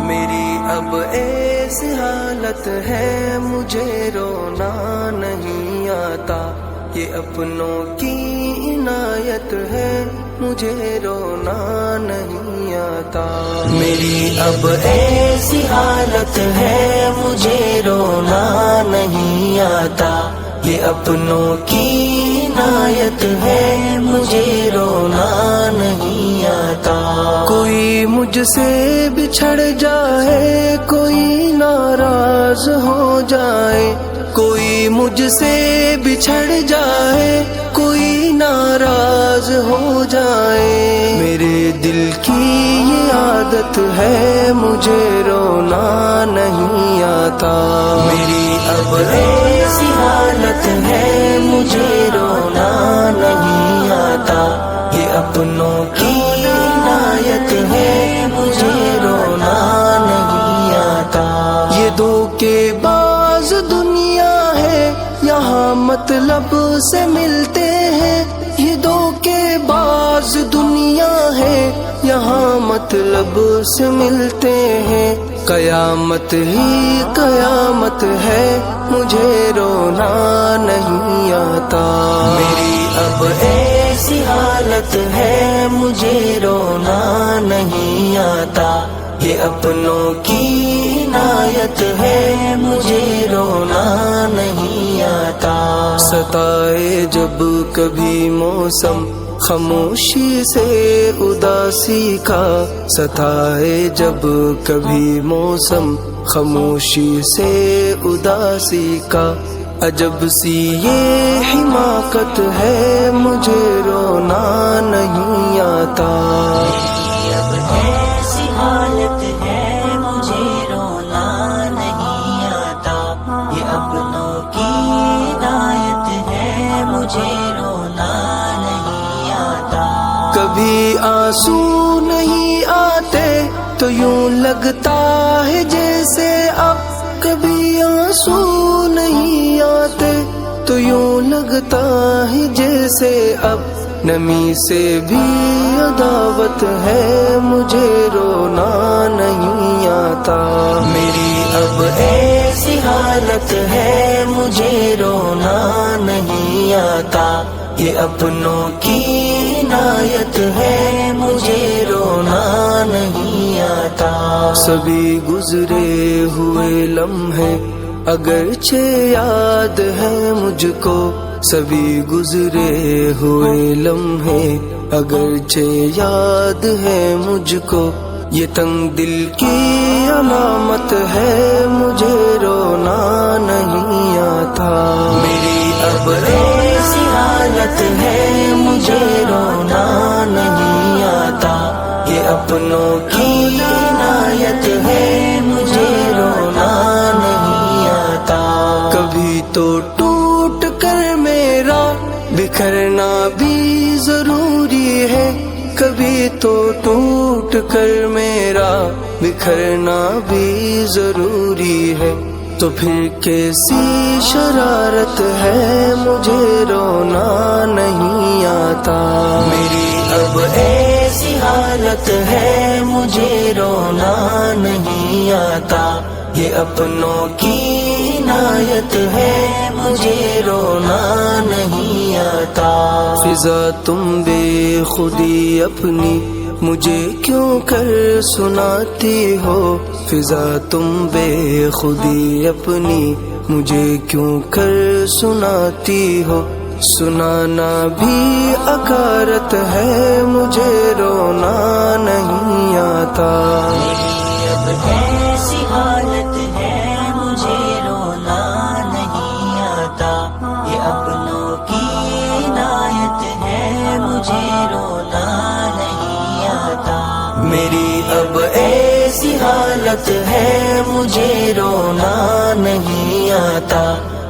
میری اب ایسی حالت ہے مجھے رونا نہیں آتا، یہ اپنوں کی عنایت ہے مجھے رونا نہیں آتا۔ میری اب ایسی حالت ہے مجھے رونا نہیں آتا، یہ اپنوں کی عنایت ہے مجھے رونا نہیں آتا۔ کوئی مجھ سے بچھڑ جائے، کوئی ناراض ہو جائے، کوئی مجھ سے بچھڑ جائے، کوئی ناراض ہو جائے، میرے دل کی یہ عادت ہے مجھے رونا نہیں آتا۔ میری اب ایسی حالت ہے مجھے رونا نہیں آتا، یہ اپنوں کی عنایت ہے مجھے رونا نہیں آتا۔ یہ دھوکے باز دنیا ہے، یہاں مطلب سے ملتے ہیں، یہ دھوکے باز دنیا ہے، یہاں مطلب سے ملتے ہیں۔ قیامت ہی قیامت ہے مجھے رونا نہیں آتا۔ میری اب ایسی حالت ہے مجھے رونا نہیں آتا، یہ اپنوں کی عنایت ہے مجھے رونا نہیں آتا۔ ستائے جب کبھی موسم خاموشی سے اداسی کا، ستائے جب کبھی موسم خاموشی سے اداسی کا، عجب سی یہ حماقت ہے مجھے رونا نہیں آتا۔ اب ایسی حالت ہے مجھے رونا نہیں آتا، یہ اپنوں کی عنایت ہے مجھے رونا نہیں آتا۔ کبھی آنسو نہیں آتے تو یوں لگتا ہے جیسے اب، کبھی آنسو نہیں آتے تو یوں لگتا ہے جیسے اب، نمی سے بھی عداوت ہے مجھے رونا نہیں آتا۔ میری اب ایسی حالت ہے مجھے رونا نہیں آتا، یہ اپنوں کی عنایت ہے مجھے رونا نہیں آتا۔ سبھی گزرے ہوئے لمحے اگرچہ یاد ہے مجھ کو، سبھی گزرے ہوئے لمحے اگرچہ یاد ہے مجھ کو، یہ تنگ دل کی علامت ہے مجھے رونا نہیں آتا۔ میری اب ایسی حالت ہے مجھے رونا نہیں آتا، یہ اپنوں کی عنایت ہے مجھے رونا نہیں آتا۔ کبھی تو ٹوٹ کر میرا بکھرنا بھی ضروری ہے، کبھی تو ٹوٹ کر میرا بکھرنا بھی ضروری ہے، تو پھر کیسی شرارت ہے مجھے رونا نہیں آتا۔ میری اب ایسی حالت ہے مجھے رونا نہیں آتا، یہ اپنوں کی عنایت ہے مجھے رونا نہیں آتا۔ فضا تم بے خودی اپنی مجھے کیوں کر سناتی ہو، فضا تم بے خودی اپنی مجھے کیوں کر سناتی ہو، سنانا بھی عقارت ہے مجھے رونا نہیں آتا۔ اب ایسی حالت ہے مجھے رونا نہیں آتا، یہ اپنوں کی عنایت ہے مجھے رونا نہیں آتا۔ میری اب ایسی حالت ہے مجھے رونا نہیں آتا،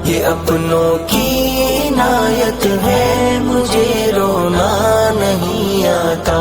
یہ اپنوں کی عنایت ہے مجھے رونا نہیں آتا۔